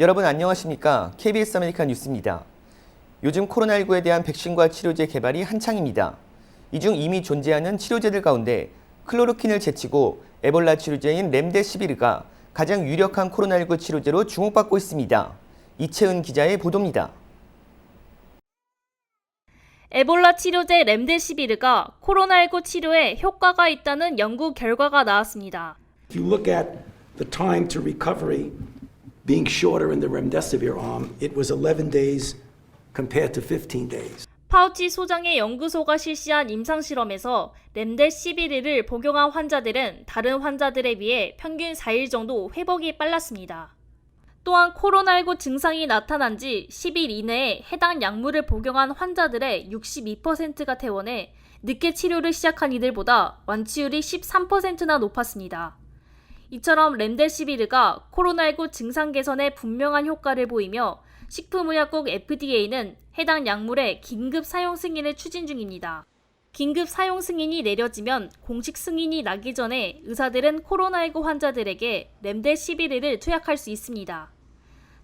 여러분 안녕하십니까? KBS 아메리카 뉴스입니다. 요즘 코로나19에 대한 백신과 치료제 개발이 한창입니다. 이 중 이미 존재하는 치료제들 가운데 클로로킨을 제치고 에볼라 치료제인 렘데시비르가 가장 유력한 코로나19 치료제로 주목받고 있습니다. 이채은 기자의 보도입니다. 에볼라 치료제 렘데시비르가 코로나19 치료에 효과가 있다는 연구 결과가 나왔습니다. If you look at the time to recovery being shorter in the remdesivir arm, it was 11 days compared to 15 days. 파우치 소장의 연구소가 실시한 임상실험에서 렘데시비르를 복용한 환자들은 다른 환자들에 비해 평균 4일 정도 회복이 빨랐습니다. 또한 코로나19 증상이 나타난 지 10일 이내에 해당 약물을 복용한 환자들의 62%가 퇴원해 늦게 치료를 시작한 이들보다 완치율이 13%나 높았습니다. 이처럼 렘데시비르가 코로나19 증상 개선에 분명한 효과를 보이며 식품의약국 FDA는 해당 약물의 긴급 사용 승인을 추진 중입니다. 긴급 사용 승인이 내려지면 공식 승인이 나기 전에 의사들은 코로나19 환자들에게 렘데시비르를 투약할 수 있습니다.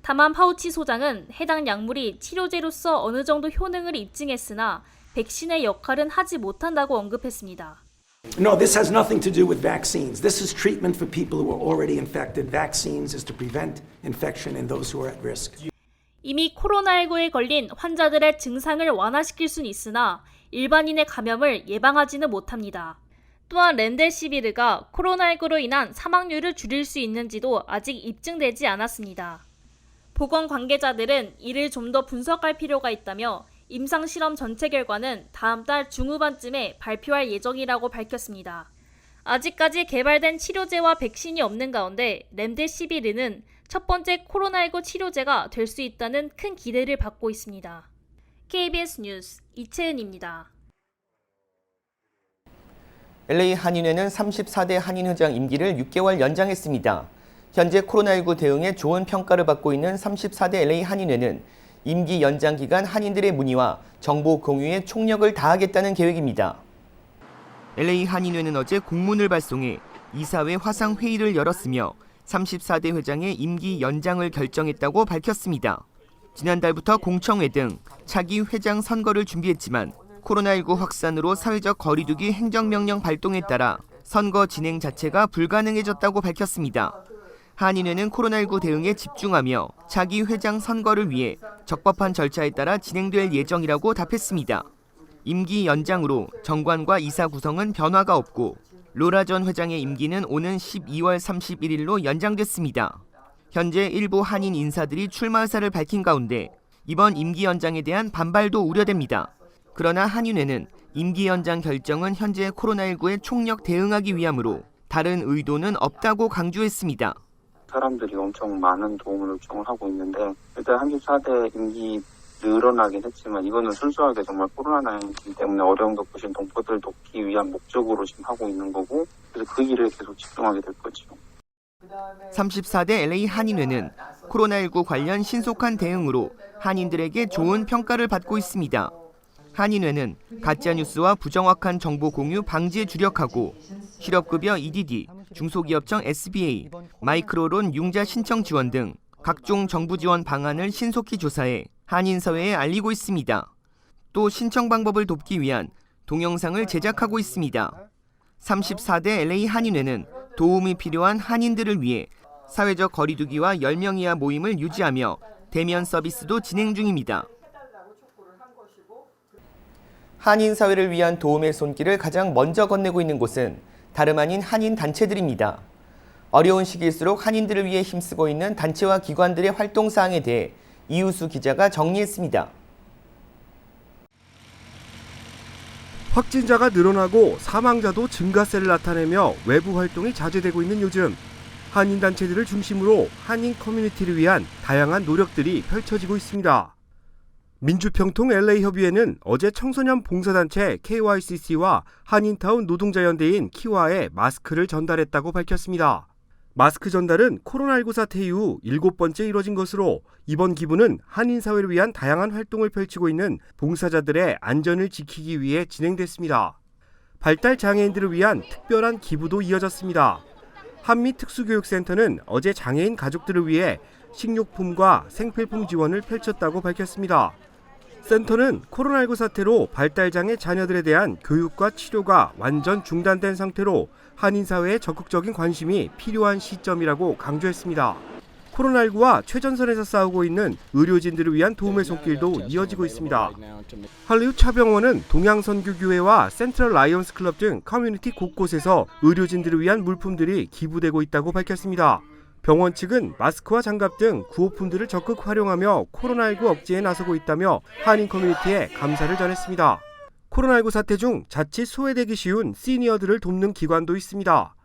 다만 파우치 소장은 해당 약물이 치료제로서 어느 정도 효능을 입증했으나 백신의 역할은 하지 못한다고 언급했습니다. No, this has nothing to do with vaccines. This is treatment for people who are already infected. Vaccines is to prevent infection in those who are at risk. 이미 코로나19에 걸린 환자들의 증상을 완화시킬 수는 있으나 일반인의 감염을 예방하지는 못합니다. 또한 렘데시비르가 코로나19로 인한 사망률을 줄일 수 있는지도 아직 입증되지 않았습니다. 보건 관계자들은 이를 좀 더 분석할 필요가 있다며 임상실험 전체 결과는 다음 달 중후반쯤에 발표할 예정이라고 밝혔습니다. 아직까지 개발된 치료제와 백신이 없는 가운데 렘데시비르는 첫 번째 코로나19 치료제가 될 수 있다는 큰 기대를 받고 있습니다. KBS 뉴스 이채은입니다. LA 한인회는 34대 한인회장 임기를 6개월 연장했습니다. 현재 코로나19 대응에 좋은 평가를 받고 있는 34대 LA 한인회는 임기 연장 기간 한인들의 문의와 정보 공유에 총력을 다하겠다는 계획입니다. LA 한인회는 어제 공문을 발송해 이사회 화상 회의를 열었으며 34대 회장의 임기 연장을 결정했다고 밝혔습니다. 지난달부터 공청회 등 차기 회장 선거를 준비했지만 코로나19 확산으로 사회적 거리두기 행정명령 발동에 따라 선거 진행 자체가 불가능해졌다고 밝혔습니다. 한인회는 코로나19 대응에 집중하며 차기 회장 선거를 위해 적법한 절차에 따라 진행될 예정이라고 답했습니다. 임기 연장으로 정관과 이사 구성은 변화가 없고 로라 전 회장의 임기는 오는 12월 31일로 연장됐습니다. 현재 일부 한인 인사들이 출마 의사를 밝힌 가운데 이번 임기 연장에 대한 반발도 우려됩니다. 그러나 한인회는 임기 연장 결정은 현재 코로나19에 총력 대응하기 위함으로 다른 의도는 없다고 강조했습니다. 사람들이 엄청 많은 도움을 요청을 하고 있는데 일단 34대 임기 늘어나긴 했지만 이거는 순수하게 정말 코로나19 때문에 어려움 겪으신 동포들 돕기 위한 목적으로 지금 하고 있는 거고 그래서 그 일에 계속 집중하게 될 거죠. 34대 LA 한인회는 코로나19 관련 신속한 대응으로 한인들에게 좋은 평가를 받고 있습니다. 한인회는 가짜뉴스와 부정확한 정보 공유 방지에 주력하고 실업급여 EDD, 중소기업청 SBA, 마이크로론 융자 신청 지원 등 각종 정부 지원 방안을 신속히 조사해 한인사회에 알리고 있습니다. 또 신청 방법을 돕기 위한 동영상을 제작하고 있습니다. 34대 LA 한인회는 도움이 필요한 한인들을 위해 사회적 거리두기와 10명 이하 모임을 유지하며 대면 서비스도 진행 중입니다. 한인 사회를 위한 도움의 손길을 가장 먼저 건네고 있는 곳은 다름 아닌 한인 단체들입니다. 어려운 시기일수록 한인들을 위해 힘쓰고 있는 단체와 기관들의 활동 사항에 대해 이우수 기자가 정리했습니다. 확진자가 늘어나고 사망자도 증가세를 나타내며 외부 활동이 자제되고 있는 요즘 한인 단체들을 중심으로 한인 커뮤니티를 위한 다양한 노력들이 펼쳐지고 있습니다. 민주평통 LA협의회는 어제 청소년 봉사단체 KYCC와 한인타운 노동자연대인 키와에 마스크를 전달했다고 밝혔습니다. 마스크 전달은 코로나19 사태 이후 7번째 이뤄진 것으로 이번 기부는 한인사회를 위한 다양한 활동을 펼치고 있는 봉사자들의 안전을 지키기 위해 진행됐습니다. 발달 장애인들을 위한 특별한 기부도 이어졌습니다. 한미특수교육센터는 어제 장애인 가족들을 위해 식료품과 생필품 지원을 펼쳤다고 밝혔습니다. 센터는 코로나19 사태로 발달장애 자녀들에 대한 교육과 치료가 완전 중단된 상태로 한인 사회에 적극적인 관심이 필요한 시점이라고 강조했습니다. 코로나19와 최전선에서 싸우고 있는 의료진들을 위한 도움의 손길도 이어지고 있습니다. 할리우드 차병원은 동양선교교회와 센트럴 라이언스 클럽 등 커뮤니티 곳곳에서 의료진들을 위한 물품들이 기부되고 있다고 밝혔습니다. 병원 측은 마스크와 장갑 등 구호품들을 적극 활용하며 코로나19 억제에 나서고 있다며 한인 커뮤니티에 감사를 전했습니다. 코로나19 사태 중 자칫 소외되기 쉬운 시니어들을 돕는 기관도 있습니다.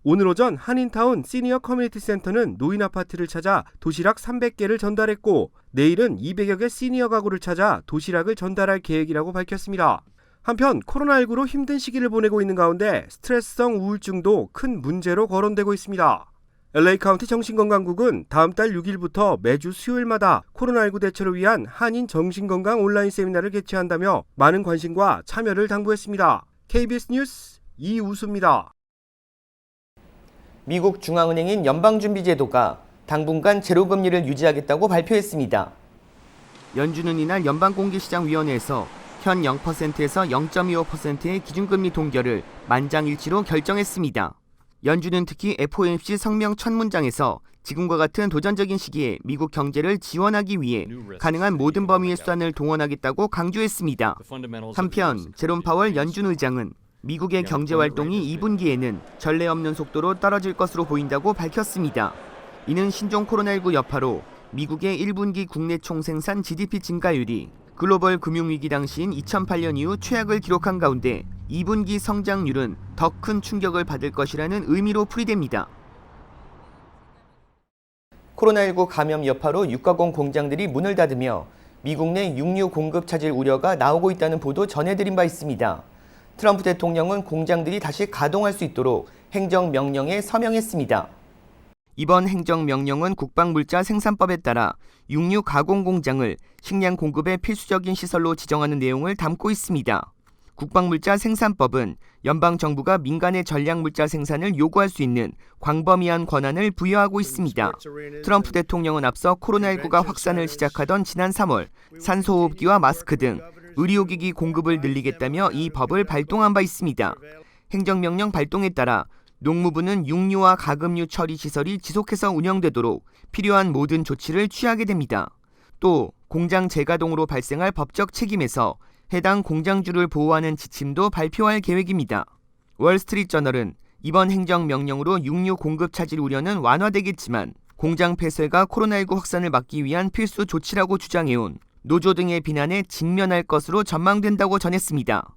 오늘 오전 한인타운 시니어 커뮤니티 센터는 노인 아파트를 찾아 도시락 300개를 전달했고 내일은 200여 개 시니어 가구를 찾아 도시락을 전달할 계획이라고 밝혔습니다. 한편 코로나19로 힘든 시기를 보내고 있는 가운데 스트레스성 우울증도 큰 문제로 거론되고 있습니다. LA 카운티 정신건강국은 다음 달 6일부터 매주 수요일마다 코로나19 대처를 위한 한인 정신건강 온라인 세미나를 개최한다며 많은 관심과 참여를 당부했습니다. KBS 뉴스 이우수입니다. 미국 중앙은행인 연방준비제도가 당분간 제로금리를 유지하겠다고 발표했습니다. 연준은 이날 연방공개시장위원회에서 현 0%에서 0.25%의 기준금리 동결을 만장일치로 결정했습니다. 연준은 특히 FOMC 성명 첫 문장에서 지금과 같은 도전적인 시기에 미국 경제를 지원하기 위해 가능한 모든 범위의 수단을 동원하겠다고 강조했습니다. 한편 제롬 파월 연준 의장은 미국의 경제 활동이 2분기에는 전례 없는 속도로 떨어질 것으로 보인다고 밝혔습니다. 이는 신종 코로나19 여파로 미국의 1분기 국내 총생산 GDP 증가율이 글로벌 금융위기 당시인 2008년 이후 최악을 기록한 가운데 2분기 성장률은 더 큰 충격을 받을 것이라는 의미로 풀이됩니다. 코로나19 감염 여파로 육가공 공장들이 문을 닫으며 미국 내 육류 공급 차질 우려가 나오고 있다는 보도 전해드린 바 있습니다. 트럼프 대통령은 공장들이 다시 가동할 수 있도록 행정명령에 서명했습니다. 이번 행정명령은 국방물자 생산법에 따라 육류 가공 공장을 식량 공급의 필수적인 시설로 지정하는 내용을 담고 있습니다. 국방물자 생산법은 연방정부가 민간의 전략물자 생산을 요구할 수 있는 광범위한 권한을 부여하고 있습니다. 트럼프 대통령은 앞서 코로나19가 확산을 시작하던 지난 3월 산소호흡기와 마스크 등 의료기기 공급을 늘리겠다며 이 법을 발동한 바 있습니다. 행정명령 발동에 따라 농무부는 육류와 가금류 처리 시설이 지속해서 운영되도록 필요한 모든 조치를 취하게 됩니다. 또 공장 재가동으로 발생할 법적 책임에서 해당 공장주를 보호하는 지침도 발표할 계획입니다. 월스트리트저널은 이번 행정명령으로 육류 공급 차질 우려는 완화되겠지만 공장 폐쇄가 코로나19 확산을 막기 위한 필수 조치라고 주장해온 노조 등의 비난에 직면할 것으로 전망된다고 전했습니다.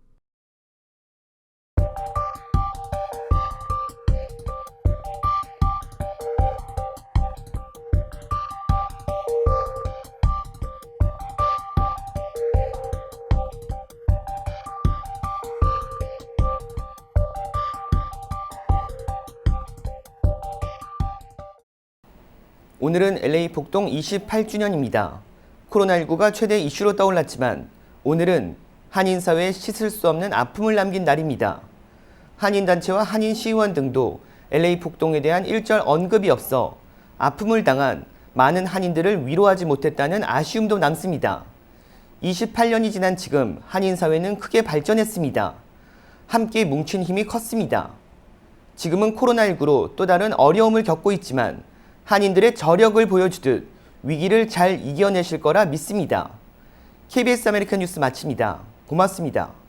오늘은 LA 폭동 28주년입니다. 코로나19가 최대 이슈로 떠올랐지만 오늘은 한인사회에 씻을 수 없는 아픔을 남긴 날입니다. 한인단체와 한인시의원 등도 LA 폭동에 대한 일절 언급이 없어 아픔을 당한 많은 한인들을 위로하지 못했다는 아쉬움도 남습니다. 28년이 지난 지금 한인사회는 크게 발전했습니다. 함께 뭉친 힘이 컸습니다. 지금은 코로나19로 또 다른 어려움을 겪고 있지만 한인들의 저력을 보여주듯 위기를 잘 이겨내실 거라 믿습니다. KBS 아메리칸 뉴스 마칩니다. 고맙습니다.